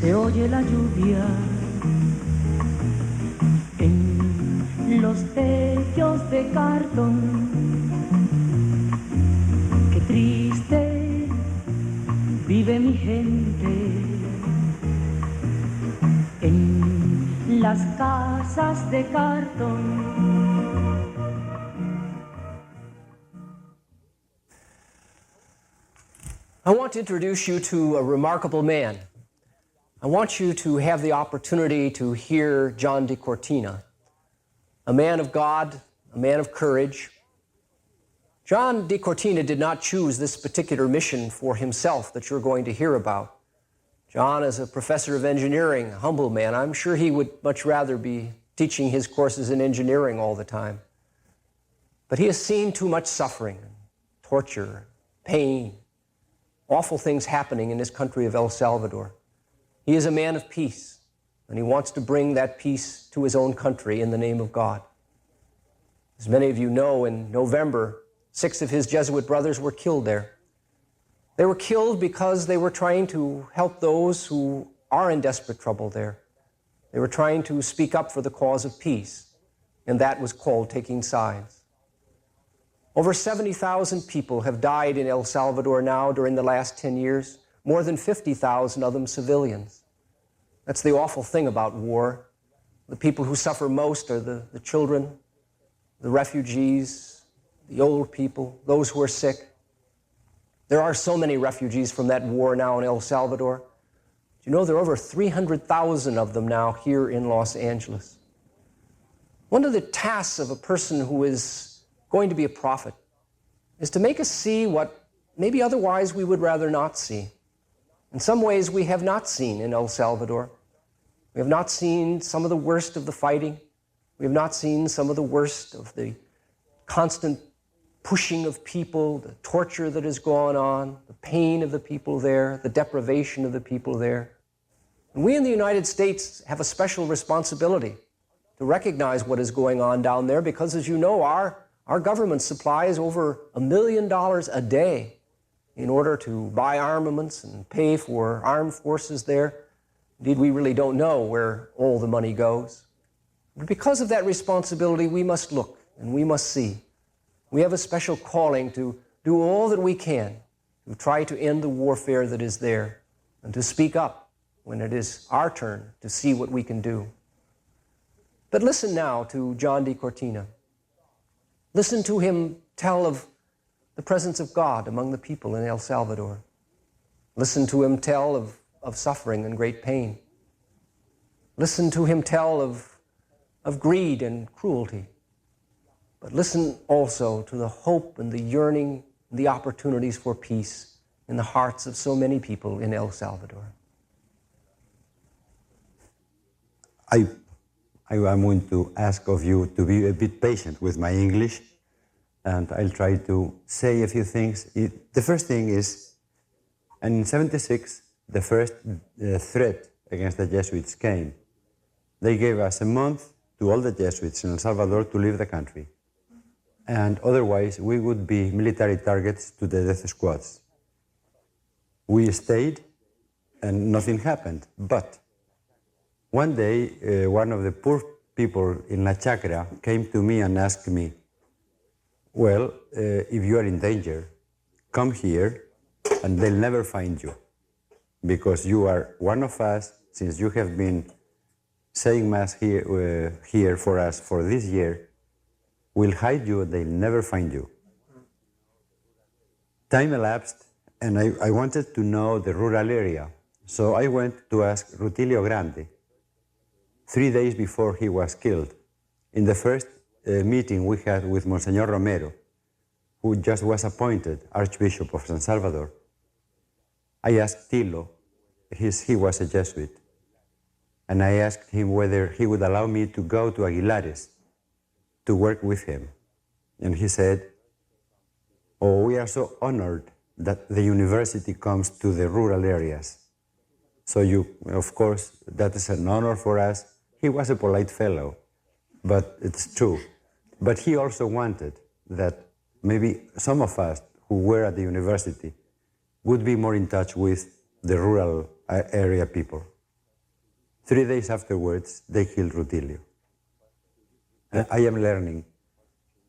se oye la lluvia en los techos de cartón. Qué triste vive mi gente en las casas de cartón. I want to introduce you to a remarkable man. I want you to have the opportunity to hear John de Cortina, a man of God, a man of courage. John de Cortina did not choose this particular mission for himself that you're going to hear about. John is a professor of engineering, a humble man. I'm sure he would much rather be teaching his courses in engineering all the time. But he has seen too much suffering, torture, pain, awful things happening in his country of El Salvador. He is a man of peace, and he wants to bring that peace to his own country in the name of God. As many of you know, in November, 6 of his Jesuit brothers were killed there. They were killed because they were trying to help those who are in desperate trouble there. They were trying to speak up for the cause of peace, and that was called taking sides. Over 70,000 people have died in El Salvador now during the last 10 years, more than 50,000 of them civilians. That's the awful thing about war. The people who suffer most are the children, the refugees, the old people, those who are sick. There are so many refugees from that war now in El Salvador. Do you know there are over 300,000 of them now here in Los Angeles? One of the tasks of a person who is going to be a prophet is to make us see what maybe otherwise we would rather not see. In some ways we have not seen in El Salvador. We have not seen some of the worst of the fighting. We have not seen some of the worst of the constant pushing of people, the torture that has gone on, the pain of the people there, the deprivation of the people there. And we in the United States have a special responsibility to recognize what is going on down there because, as you know, our government supplies over $1 million a day in order to buy armaments and pay for armed forces there. Indeed, we really don't know where all the money goes. But because of that responsibility, we must look and we must see. We have a special calling to do all that we can to try to end the warfare that is there and to speak up when it is our turn to see what we can do. But listen now to John de Cortina. Listen to him tell of the presence of God among the people in El Salvador. Listen to him tell of suffering and great pain. Listen to him tell of greed and cruelty. But listen also to the hope and the yearning and the opportunities for peace in the hearts of so many people in El Salvador. I'm going to ask of you to be a bit patient with my English, and I'll try to say a few things. The first thing is, in 1976, the first threat against the Jesuits came. They gave us a month to all the Jesuits in El Salvador to leave the country. And otherwise, we would be military targets to the death squads. We stayed, and nothing happened. But one day, one of the poor people in La Chacra came to me and asked me, well, if you are in danger, come here and they'll never find you because you are one of us, since you have been saying Mass here for us for this year, we'll hide you, they'll never find you. Time elapsed and I wanted to know the rural area, so I went to ask Rutilio Grande, 3 days before he was killed. In the first meeting we had with Monsignor Romero, who just was appointed Archbishop of San Salvador, I asked Tilo, he was a Jesuit, and I asked him whether he would allow me to go to Aguilares to work with him. And he said, oh, we are so honored that the university comes to the rural areas. So of course, that is an honor for us. He was a polite fellow, but it's true. But he also wanted that maybe some of us who were at the university would be more in touch with the rural area people. 3 days afterwards, they killed Rutilio. And I am learning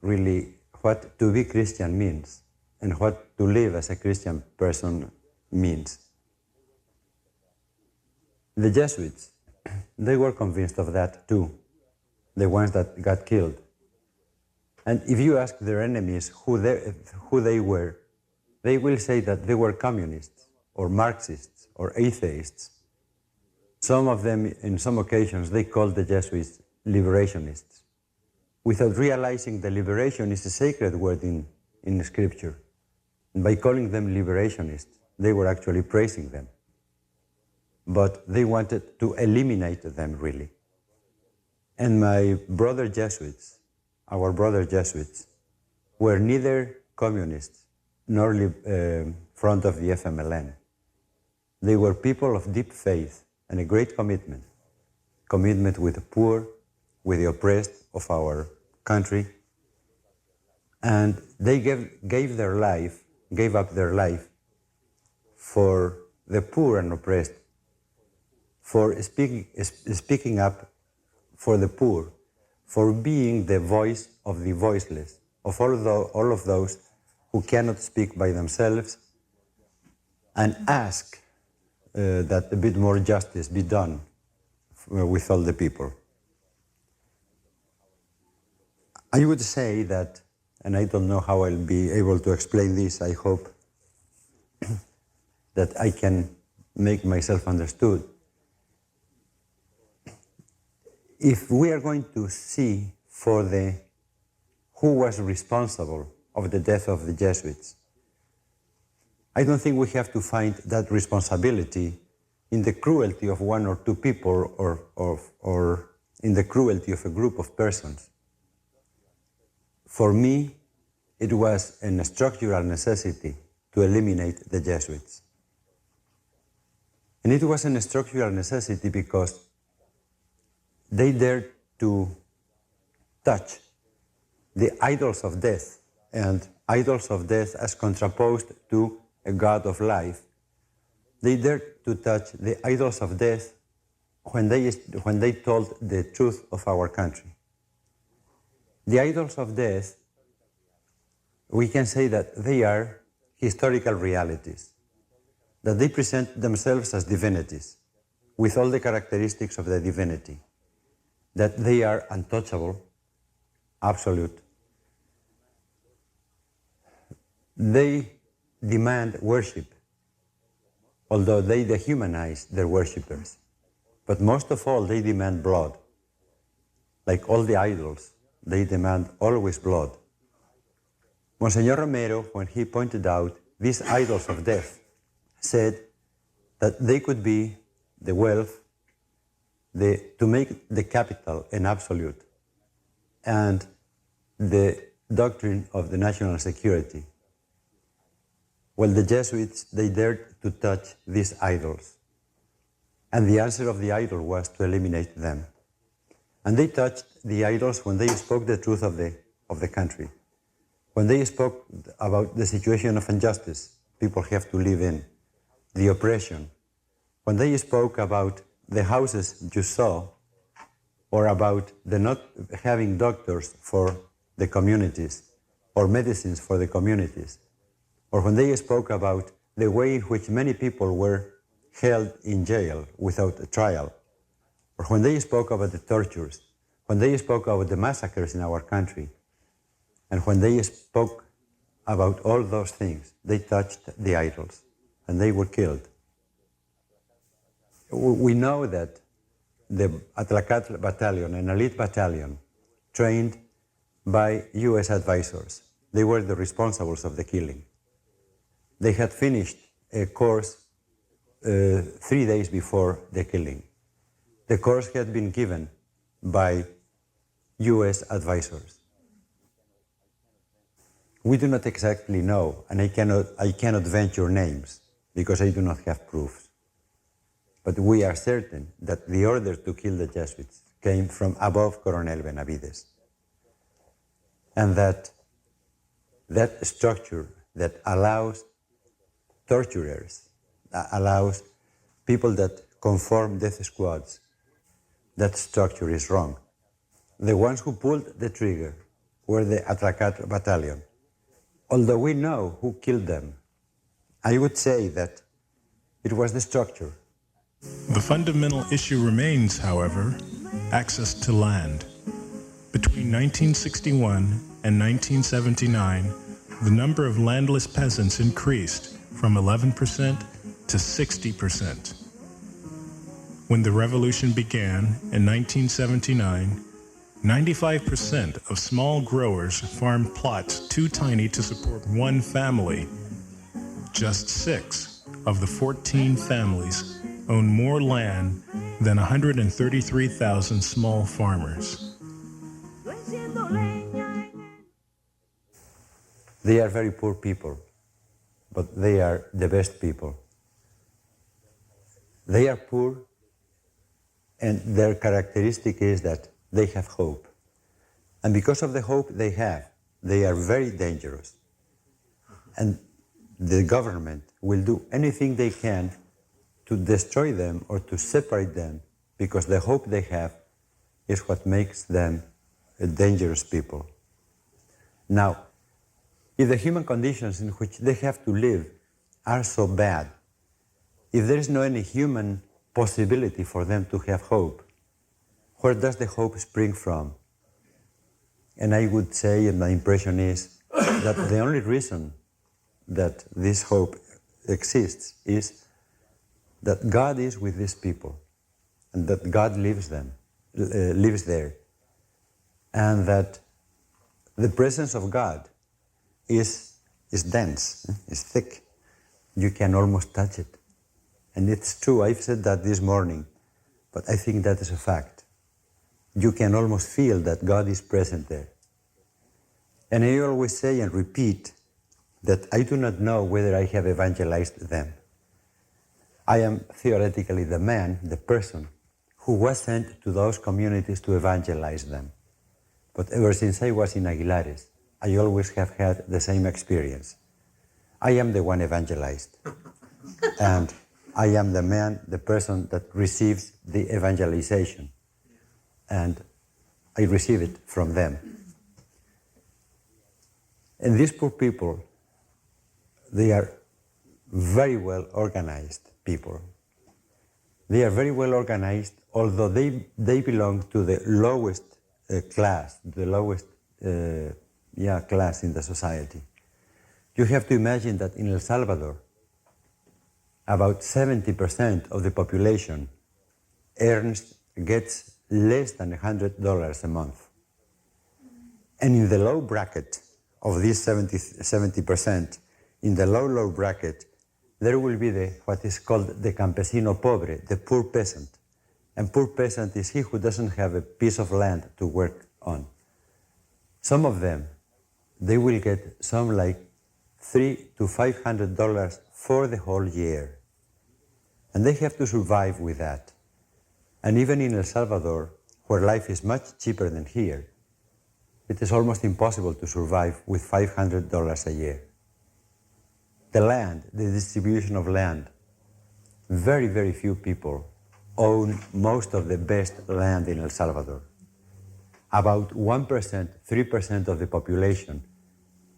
really what to be Christian means and what to live as a Christian person means. The Jesuits, they were convinced of that too, the ones that got killed. And if you ask their enemies who they were, they will say that they were communists or Marxists or atheists. Some of them, in some occasions, they called the Jesuits liberationists, without realizing that liberation is a sacred word in Scripture. And by calling them liberationists, they were actually praising them. But they wanted to eliminate them, really. And my brother Jesuits, our brother Jesuits, were neither communists nor front of the FMLN. They were people of deep faith and a great commitment with the poor, with the oppressed of our country. And they gave up their life for the poor and oppressed, for speaking up for the poor, for being the voice of the voiceless, of all of those who cannot speak by themselves, and ask that a bit more justice be done with all the people. I would say that, and I don't know how I'll be able to explain this, I hope that I can make myself understood. If we are going to see for who was responsible of the death of the Jesuits, I don't think we have to find that responsibility in the cruelty of one or two people or in the cruelty of a group of persons. For me, it was a structural necessity to eliminate the Jesuits. And it was a structural necessity because they dared to touch the idols of death, and idols of death as contraposed to a God of life. They dared to touch the idols of death when they told the truth of our country. The idols of death, we can say that they are historical realities, that they present themselves as divinities, with all the characteristics of the divinity, that they are untouchable, absolute. They demand worship, although they dehumanize their worshippers. But most of all, they demand blood. Like all the idols, they demand always blood. Monsignor Romero, when he pointed out these idols of death, said that they could be the wealth, to make the capital an absolute, and the doctrine of the national security. Well, the Jesuits, they dared to touch these idols. And the answer of the idol was to eliminate them. And they touched the idols when they spoke the truth of the country. When they spoke about the situation of injustice people have to live in, the oppression. When they spoke about the houses you saw, or about the not having doctors for the communities, or medicines for the communities, or when they spoke about the way in which many people were held in jail without a trial, or when they spoke about the tortures, when they spoke about the massacres in our country, and when they spoke about all those things, they touched the idols, and they were killed. We know that the Atlacat battalion, an elite battalion, trained by US advisors, they were the responsibles of the killing. They had finished a course 3 days before the killing. The course had been given by US advisors. We do not exactly know, and I cannot venture names because I do not have proofs. But we are certain that the order to kill the Jesuits came from above Coronel Benavides. And that structure that allows torturers, allows people that conform death squads that structure is wrong. The ones who pulled the trigger were the Atracat battalion. Although we know who killed them, I would say that it was the structure. The fundamental issue remains, however, access to land. Between 1961 and 1979, the number of landless peasants increased from 11% to 60%. When the revolution began in 1979, 95% of small growers farmed plots too tiny to support one family. Just 6 of the 14 families own more land than 133,000 small farmers. They are very poor people, but they are the best people. They are poor, and their characteristic is that they have hope. And because of the hope they have, they are very dangerous. And the government will do anything they can to destroy them or to separate them, because the hope they have is what makes them a dangerous people. Now, if the human conditions in which they have to live are so bad, if there is no any human possibility for them to have hope, where does the hope spring from? And I would say, and my impression is, that the only reason that this hope exists is that God is with these people, and that God lives there, and that the presence of God is dense, is thick. You can almost touch it. And it's true, I've said that this morning, but I think that is a fact. You can almost feel that God is present there. And I always say and repeat that I do not know whether I have evangelized them. I am theoretically the man, the person, who was sent to those communities to evangelize them. But ever since I was in Aguilares, I always have had the same experience. I am the one evangelized. And I am the man, the person that receives the evangelization. And I receive it from them. And these poor people, they are very well organized people. They are very well organized, although they belong to the lowest class, the lowest class in the society. You have to imagine that in El Salvador, about 70% of the population gets less than $100 a month. And in the low bracket of this 70%, in the low bracket, there will be what is called the campesino pobre, the poor peasant. And poor peasant is he who doesn't have a piece of land to work on. Some of them, they will get some like $300 to $500 for the whole year. And they have to survive with that. And even in El Salvador, where life is much cheaper than here, it is almost impossible to survive with $500 a year. The land, the distribution of land, very, very few people own most of the best land in El Salvador. About 1%, 3% of the population,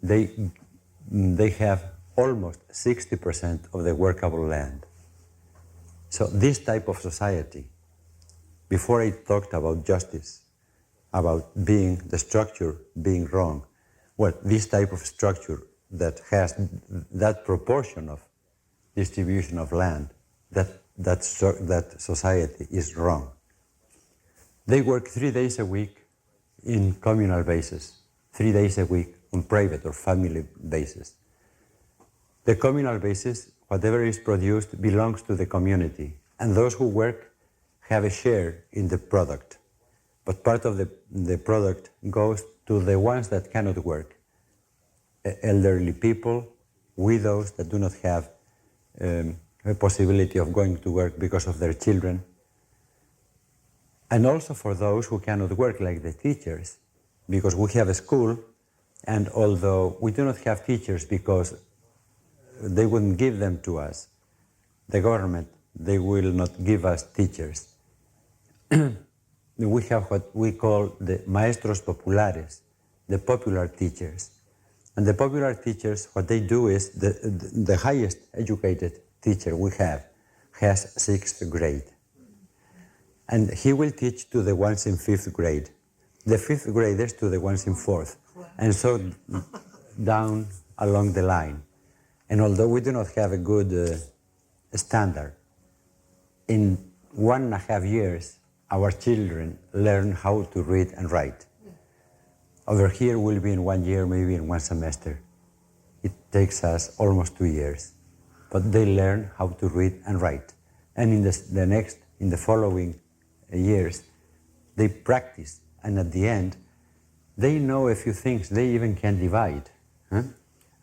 they have almost 60% of the workable land. So this type of society, before I talked about justice, about the structure being wrong, well, this type of structure that has that proportion of distribution of land, that society is wrong. They work 3 days a week in communal basis, 3 days a week on private or family basis. The communal basis, whatever is produced belongs to the community, and those who work have a share in the product. But part of the product goes to the ones that cannot work. Elderly people, widows that do not have a possibility of going to work because of their children. And also for those who cannot work, like the teachers, because we have a school, and although we do not have teachers because they wouldn't give them to us, the government, they will not give us teachers. we have what we call the maestros populares, the popular teachers. And the popular teachers, what they do is, the highest educated teacher we have has 6th grade. And he will teach to the ones in 5th grade, the 5th graders to the ones in 4th, and so down along the line. And although we do not have a good standard, in 1.5 years, our children learn how to read and write. Over here will be in 1 year, maybe in 1 semester. It takes us almost 2 years. But they learn how to read and write. And in the following years, they practice. And at the end, they know a few things. They even can divide,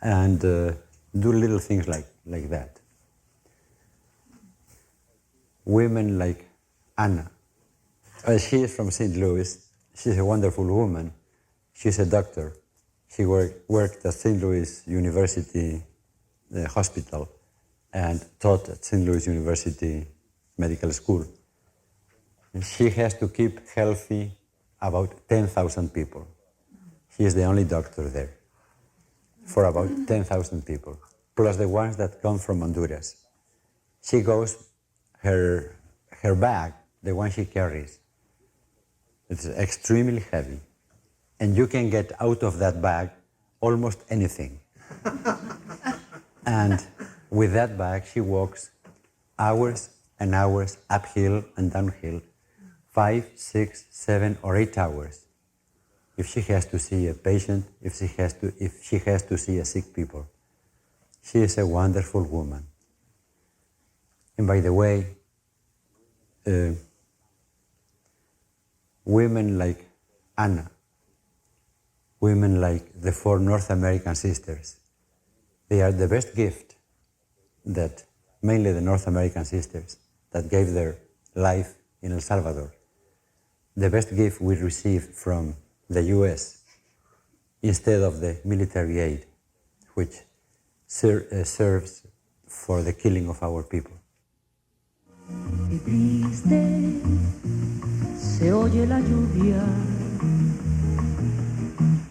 and do little things like that. Women like Anna. She is from St. Louis. She's a wonderful woman. She's a doctor. She worked at St. Louis University Hospital and taught at St. Louis University Medical School. And she has to keep healthy about 10,000 people. She is the only doctor there for about 10,000 people, plus the ones that come from Honduras. She goes, her bag, the one she carries, it's extremely heavy. And you can get out of that bag almost anything. And with that bag, she walks hours and hours uphill and downhill, 5, 6, 7, or 8 hours. If she has to see a patient, if she has to see a sick people. She is a wonderful woman. And by the way, women like Anna, women like the 4 North American sisters, they are the best gift that, mainly the North American sisters, that gave their life in El Salvador. The best gift we received from the US instead of the military aid, which serves for the killing of our people. Qué triste se oye la lluvia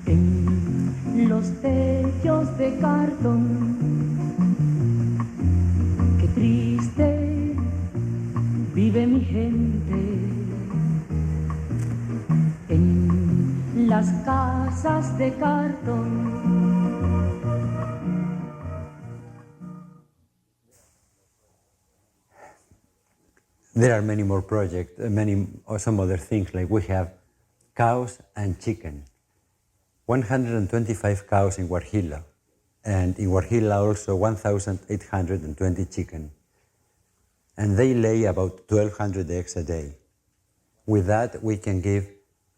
en los techos de cartón. Qué triste vive mi gente en las casas de cartón. There are many more projects, some other things, like we have cows and chicken. 125 cows in Huarjila, and in Huarjila also 1,820 chicken. And they lay about 1,200 eggs a day. With that, we can give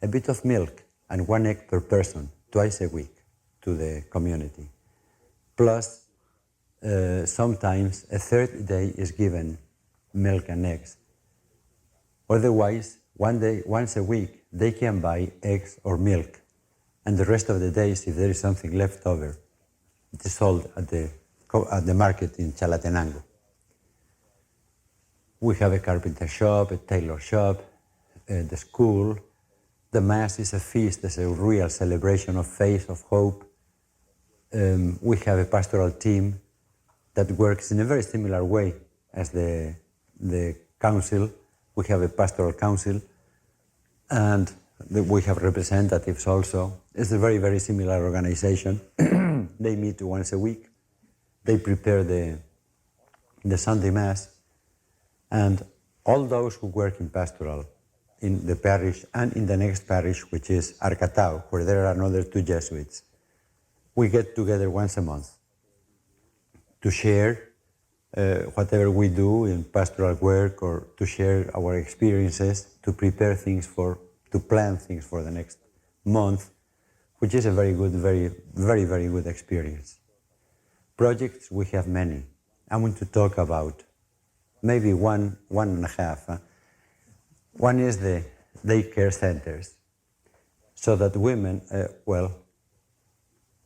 a bit of milk and 1 egg per person, twice a week, to the community. Plus, sometimes a third day is given milk and eggs. Otherwise, once a week, they can buy eggs or milk, and the rest of the days, if there is something left over, it is sold at the market in Chalatenango. We have a carpenter shop, a tailor shop, the school. The Mass is a feast, it's a real celebration of faith, of hope. We have a pastoral team that works in a very similar way as the council. We have a pastoral council, and we have representatives also. It's a very, very similar organization. They meet once a week. They prepare the Sunday Mass. And all those who work in pastoral, in the parish and in the next parish, which is Arcatao, where there are another 2 Jesuits, we get together once a month to share whatever we do in pastoral work, or to share our experiences, to prepare things to plan things for the next month, which is a very good, very, very, very good experience. Projects, we have many. I want to talk about maybe one and a half. One is the daycare centers, so that women,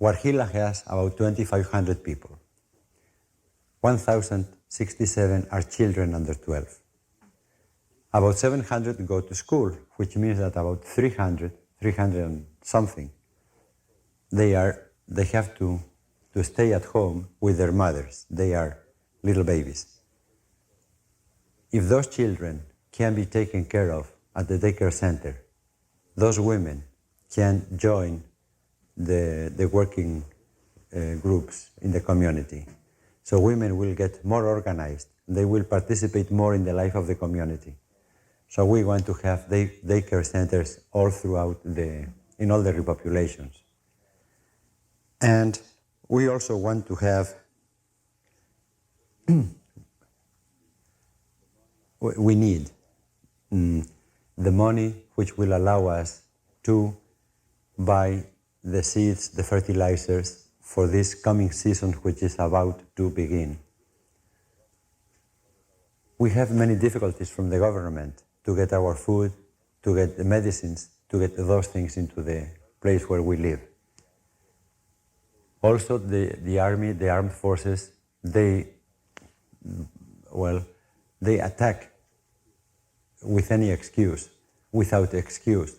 Huarjila has about 2,500 people. 1,067 are children under 12. About 700 go to school, which means that about 300 and something, they have to stay at home with their mothers. They are little babies. If those children can be taken care of at the daycare center, those women can join the working groups in the community. So women will get more organized. They will participate more in the life of the community. So we want to have daycare centers all throughout in all the repopulations. And we also want to have, we need the money which will allow us to buy the seeds, the fertilizers for this coming season which is about to begin. We have many difficulties from the government to get our food, to get the medicines, to get those things into the place where we live. Also, the army, the armed forces, they attack with any excuse, without excuse,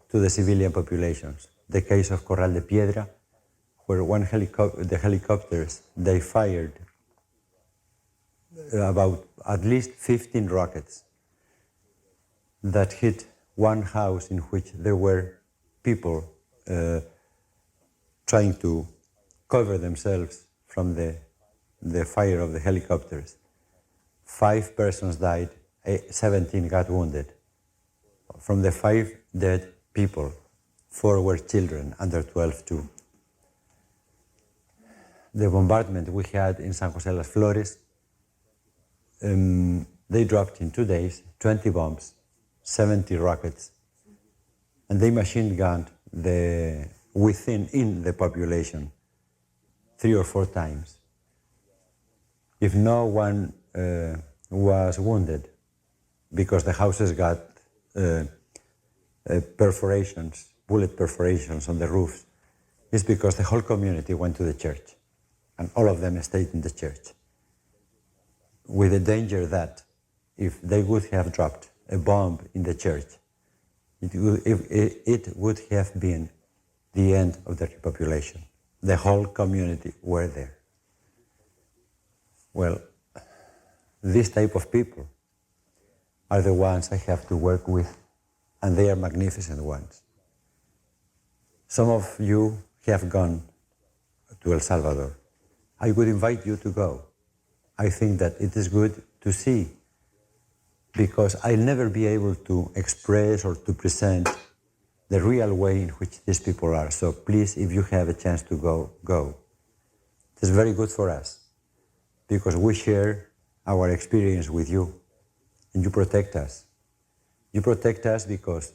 to the civilian populations. The case of Corral de Piedra, where the helicopters, they fired about at least 15 rockets that hit one house in which there were people trying to cover themselves from the fire of the helicopters. 5 persons died, 17 got wounded. From the 5 dead people, 4 were children, under 12 too. The bombardment we had in San Jose Las Flores, they dropped in 2 days 20 bombs, 70 rockets, and they machine gunned in the population 3 or 4 times. If no one was wounded, because the houses got perforations, bullet perforations on the roofs, it's because the whole community went to the church, and all of them stayed in the church, with the danger that if they would have dropped a bomb in the church, it would have been the end of the repopulation. The whole community were there. Well, this type of people are the ones I have to work with, and they are magnificent ones. Some of you have gone to El Salvador. I would invite you to go. I think that it is good to see, because I'll never be able to express or to present the real way in which these people are. So please, if you have a chance to go, go. It's very good for us, because we share our experience with you, and you protect us. You protect us because,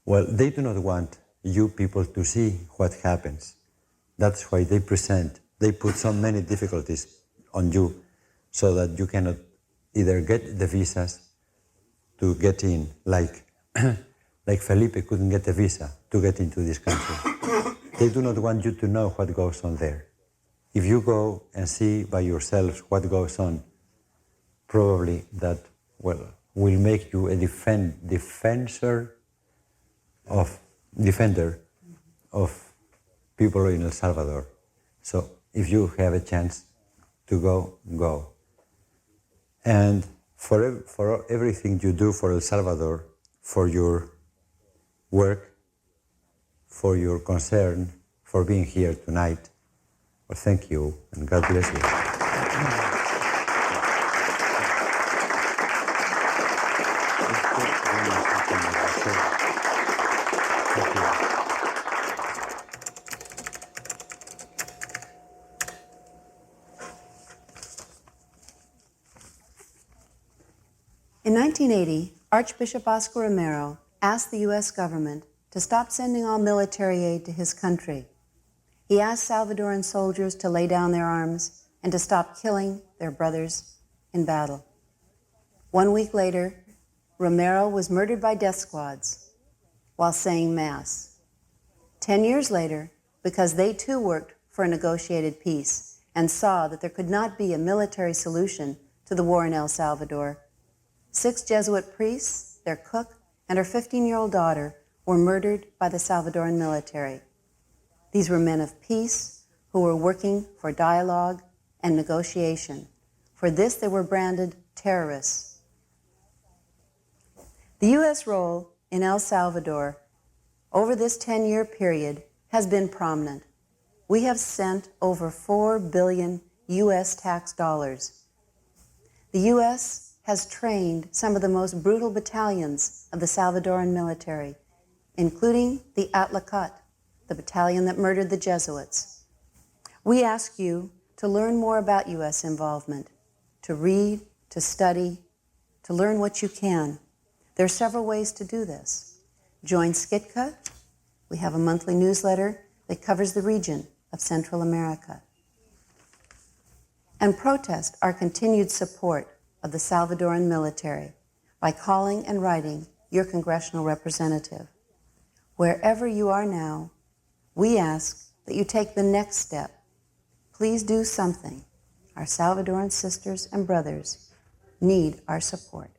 well, they do not want you people to see what happens. That's why they put so many difficulties on you, so that you cannot either get the visas to get in, like Felipe couldn't get a visa to get into this country. They do not want you to know what goes on there. If you go and see by yourselves what goes on, probably that, well, will make you a defender of people in El Salvador. So if you have a chance to go, go. And for everything you do for El Salvador, for your work, for your concern, for being here tonight, well, thank you, and God bless you. In 1980, Archbishop Oscar Romero asked the U.S. government to stop sending all military aid to his country. He asked Salvadoran soldiers to lay down their arms and to stop killing their brothers in battle. 1 week later, Romero was murdered by death squads while saying Mass. 10 years later, because they too worked for a negotiated peace and saw that there could not be a military solution to the war in El Salvador, 6 Jesuit priests, their cook, and her 15-year-old daughter were murdered by the Salvadoran military. These were men of peace who were working for dialogue and negotiation. For this, they were branded terrorists. The U.S. role in El Salvador over this 10-year period has been prominent. We have sent over $4 billion U.S. tax dollars. The U.S. has trained some of the most brutal battalions of the Salvadoran military, including the Atlacat, the battalion that murdered the Jesuits. We ask you to learn more about U.S. involvement, to read, to study, to learn what you can. There are several ways to do this. Join Skitka. We have a monthly newsletter that covers the region of Central America. And protest our continued support of the Salvadoran military by calling and writing your congressional representative. Wherever you are now, we ask that you take the next step. Please do something. Our Salvadoran sisters and brothers need our support.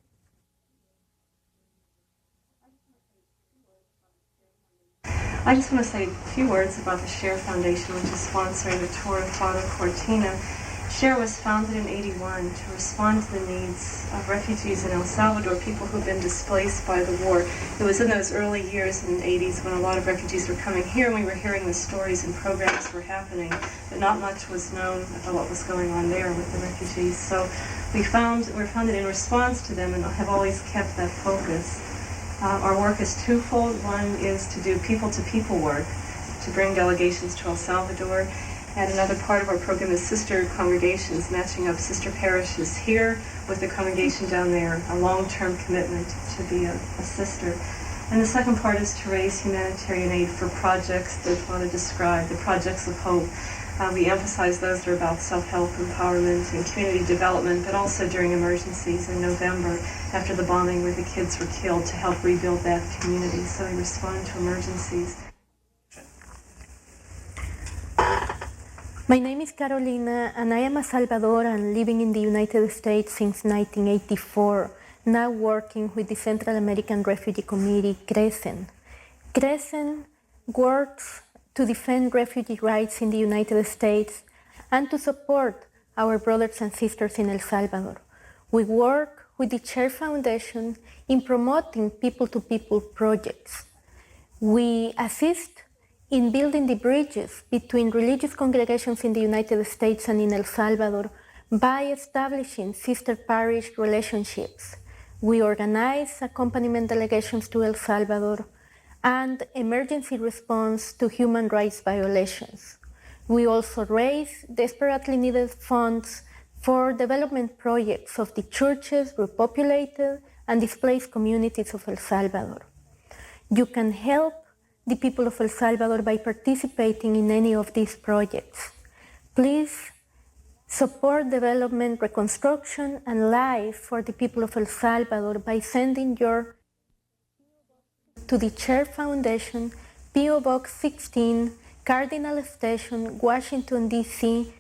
I just want to say a few words about the SHARE Foundation, which is sponsoring the tour of Father Cortina. SHARE was founded in '81 to respond to the needs of refugees in El Salvador, people who've been displaced by the war. It was in those early years in the '80s when a lot of refugees were coming here, and we were hearing the stories and programs were happening, but not much was known about what was going on there with the refugees. So we're founded in response to them and have always kept that focus. Our work is twofold. One is to do people-to-people work, to bring delegations to El Salvador. And another part of our program is sister congregations, matching up sister parishes here with the congregation down there, a long-term commitment to be a sister. And the second part is to raise humanitarian aid for projects that Father described, the projects of hope. We emphasize those that are about self-help, empowerment, and community development, but also during emergencies in November after the bombing where the kids were killed to help rebuild that community. So we respond to emergencies. My name is Carolina, and I am a Salvadoran living in the United States since 1984, now working with the Central American Refugee Committee, CRECEN. CRECEN works to defend refugee rights in the United States and to support our brothers and sisters in El Salvador. We work with the SHARE Foundation in promoting people-to-people projects. We assist in building the bridges between religious congregations in the United States and in El Salvador by establishing sister parish relationships. We organize accompaniment delegations to El Salvador and emergency response to human rights violations. We also raise desperately needed funds for development projects of the churches, repopulated, and displaced communities of El Salvador. You can help the people of El Salvador by participating in any of these projects. Please support development, reconstruction, and life for the people of El Salvador by sending your to the SHARE Foundation, P.O. Box 16, Cardinal Station, Washington, D.C.